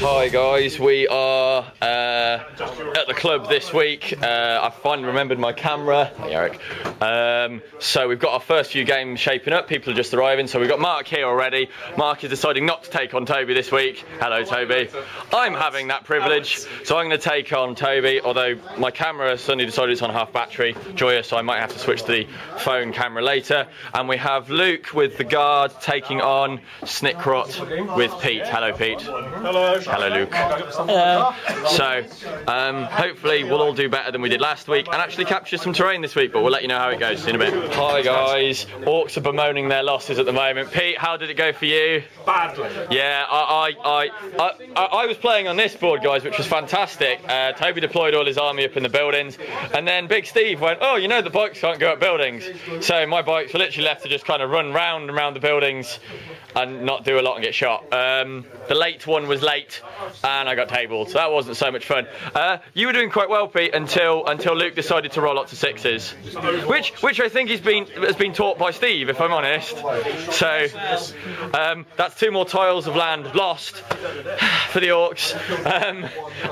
Hi guys, we are at the club this week. I finally remembered my camera. Hey Eric. So we've got our first few games shaping up. People are just arriving. So we've got Mark here already. Mark is deciding not to take on Toby this week. Hello Toby. I'm having that privilege, so I'm going to take on Toby, although my camera suddenly decided it's on half battery. Joyous, so I might have to switch to the phone camera later. And we have Luke with the guard taking on Snickrot with Pete. Hello Pete. Hello. Hello Luke. Hello. So hopefully we'll all do better than we did last week and actually capture some terrain this week, but we'll let you know how it goes in a bit. Hi guys, Orcs are bemoaning their losses at the moment. Pete, how did it go for you? Badly. Yeah, I was playing on this board, guys, which was fantastic. Toby deployed all his army up in the buildings, and then Big Steve went, oh, you know the bikes can't go up buildings. So my bikes were literally left to just kind of run round and round the buildings and not do a lot and get shot. The late one was late and I got tabled, so that wasn't so much fun. You were doing quite well, Pete, until Luke decided to roll lots of sixes, which I think has been taught by Steve, if I'm honest. So that's 2 more tiles of land lost for the Orcs.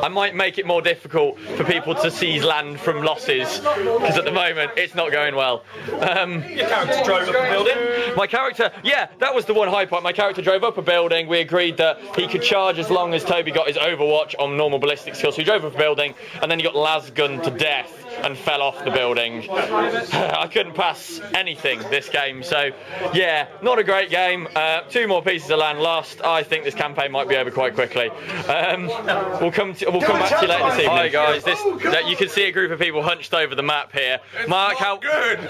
I might make it more difficult for people to seize land from losses, because at the moment it's not going well. Your character drove up a building? My character, yeah, that was the one high point. My character drove up a building. We agreed that he could charge as long as Toby got his overwatch on normal ballistic skills. So he drove up a building and then he got lasgunned to death and fell off the building. I couldn't pass anything this game, so yeah, not a great game. 2 more pieces of land lost. I think this campaign might be over quite quickly. We'll come back to you later this evening. Hi guys, you can see a group of people hunched over the map here. Mark, how good?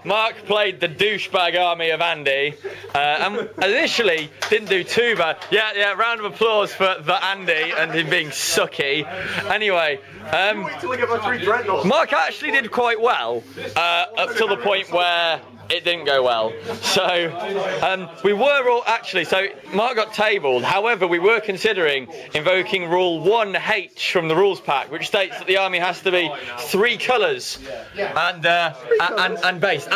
Mark played the douchebag army of Andy, and initially didn't do too bad. Yeah, round of applause for Andy and him being sucky. Anyway, Mark actually did quite well up to the point where it didn't go well. So we were all actually, so Mark got tabled. However, we were considering invoking rule 1H from the rules pack, which states that the army has to be 3 colours and based.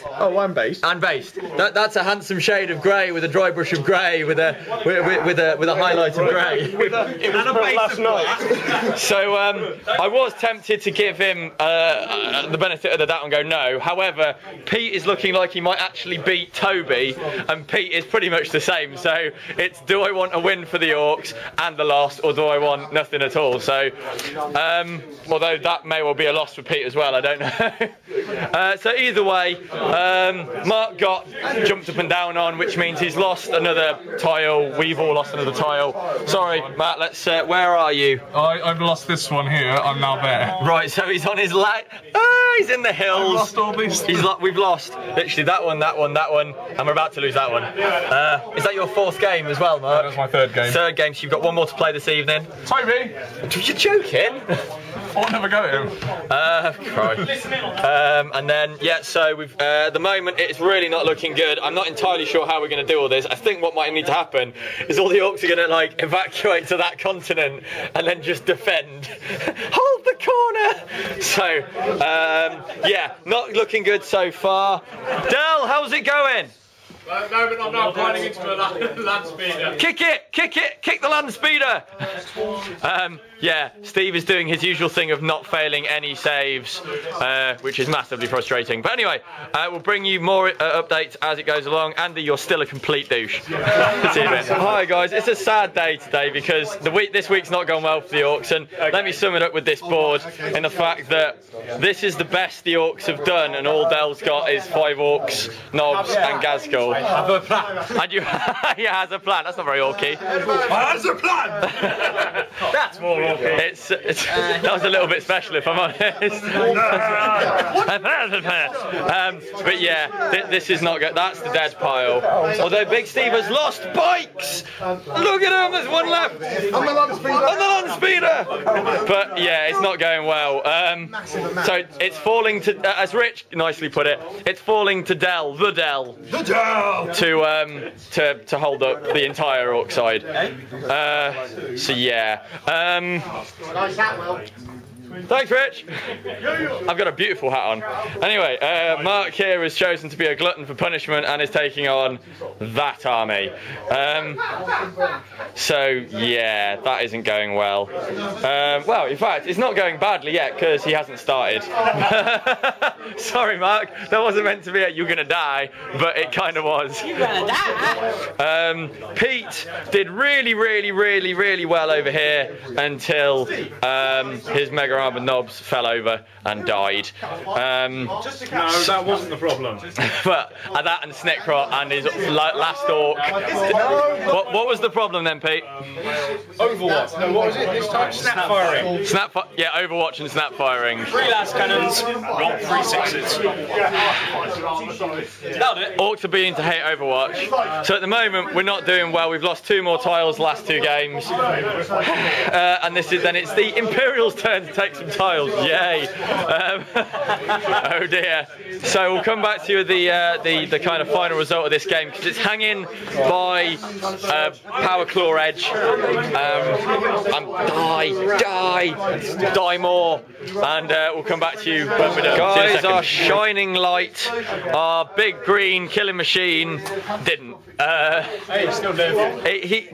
Oh, I'm based. And based. That's a handsome shade of grey with a dry brush of grey with a highlight of grey. It was last night. So I was tempted to give him the benefit of the doubt and go no. However, Pete is looking like he might actually beat Toby, and Pete is pretty much the same. So it's, do I want a win for the Orcs and the loss, or do I want nothing at all? So although that may well be a loss for Pete as well, I don't know. So either way, Mark got jumped up and down on, which means he's lost another tile. We've all lost another tile. Sorry, Matt. Let's. Where are you? I've lost this one here. I'm now there. Right. So he's on his he's in the hills. I've lost all these. We've lost literally that one, and we're about to lose that one. Is that your 4th game as well, Mark? That's my 3rd game. 3rd game, so you've got 1 more to play this evening. Toby! You're joking? I'll never go at him. And then, yeah, so we've, at the moment, it's really not looking good. I'm not entirely sure how we're going to do all this. I think what might need to happen is all the Orcs are going to, like, evacuate to that continent and then just defend. Hold the corner! So, yeah, not looking good so far. Del, how's it going? At the moment, I'm now climbing into a land speeder. Kick it! Kick the land speeder! Yeah, Steve is doing his usual thing of not failing any saves, which is massively frustrating. But anyway, we'll bring you more updates as it goes along. Andy, you're still a complete douche. Hi guys, it's a sad day today because this week's not gone well for the Orcs, and let me sum it up with this board in the fact that this is the best the Orcs have done, and all Del's got is 5 Orcs, Knobs, and Gazgul. I have a plan. And you, yeah, has a plan. That's not very Orky. Has a plan. That's more Orky. That was a little bit special, if I'm honest. But yeah, this is not good. That's the dead pile. Although Big Steve has lost bikes. Look at him. There's 1 left. On the land speeder. But yeah, it's not going well. So it's falling to, as Rich nicely put it, it's falling to Del, the Del, to hold up the entire Orc side. So yeah. Nice hat, Will. Thanks, Rich. I've got a beautiful hat on. Anyway, Mark here has chosen to be a glutton for punishment and is taking on that army. So yeah, that isn't going well. Well, in fact, it's not going badly yet because he hasn't started. Sorry, Mark, that wasn't meant to be a "you're gonna die," but it kind of was. You're gonna die. Pete did really well over here until his Mega Armored knobs fell over and died. No, that wasn't the problem. But that and Snickrot and his last orc. What was the problem then, Pete? Overwatch. No, what was it this time? Snap firing. Yeah, Overwatch and snap firing. 3 las cannons, not 3 sixes. Nailed it. Orcs are beginning to hate Overwatch. So at the moment we're not doing well. We've lost 2 more tiles last 2 games. And it's the Imperials' turn to take some tiles. Yay! Oh dear. So we'll come back to you with the kind of final result of this game because it's hanging by Power Claw Edge. Die more, and we'll come back to you when we're done. Guys, our shining light, our big green killing machine didn't. Hey, he still lived.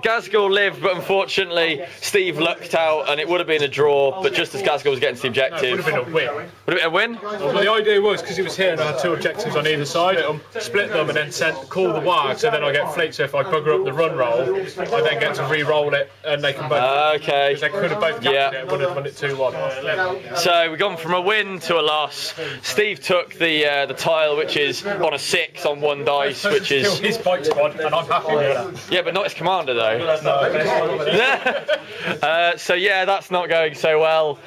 Gazgul lived, but unfortunately Steve lucked out and it would have been a draw, but just as Gazgul was getting to the objective. It would have been a win. Would it have been a win? Well, the idea was, because he was here and I had 2 objectives on either side, split them and then call the wire, so then I get fleet, so if I bugger up the run roll, I then get to re-roll it and they can both... Okay. Because they could have both captured it and would have won it 2-1. So we've gone from a win to a loss. Steve took the tile, which is on a 6 on 1 dice, which is... Still his bike squad, and I'm happy with it. Yeah, but not his commander though. So yeah, that's not going so well.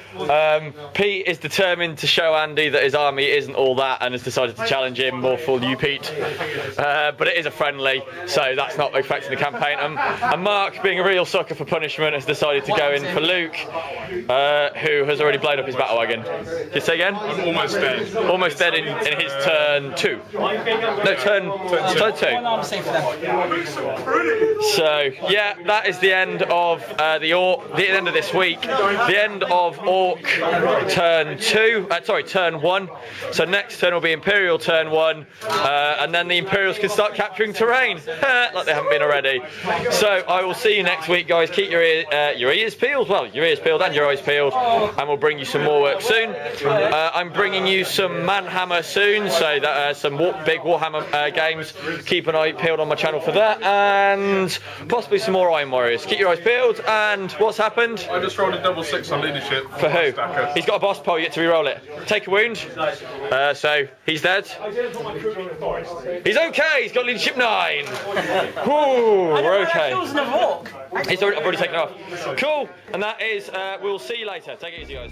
Pete is determined to show Andy that his army isn't all that and has decided to challenge him. More for you, Pete. But it is a friendly, so that's not affecting the campaign. And Mark, being a real sucker for punishment, has decided to go in for Luke, who has already blown up his battle wagon. Can you say again? I'm almost dead. Almost dead in his turn 2. No, turn 2. I'm safe for them. So yeah, that is the end of the end of this week. The end of Orc turn 2. Sorry, turn 1. So next turn will be Imperial turn 1, and then the Imperials can start capturing terrain like they haven't been already. So I will see you next week, guys. Keep your ears peeled. Well, your ears peeled and your eyes peeled, and we'll bring you some more work soon. I'm bringing you some Manhammer soon, so that some big Warhammer games. Keep an eye peeled on my channel for that, and possibly some more Iron Warriors. Keep your eyes peeled. And what's happened? I just rolled a double 6 on leadership. For who? Stacker. He's got a boss pole, you get to re-roll it. Take a wound. So he's dead. He's okay, he's got leadership 9. Ooh, we're okay. I've already taken it off. Cool, and that is, we'll see you later. Take it easy, guys.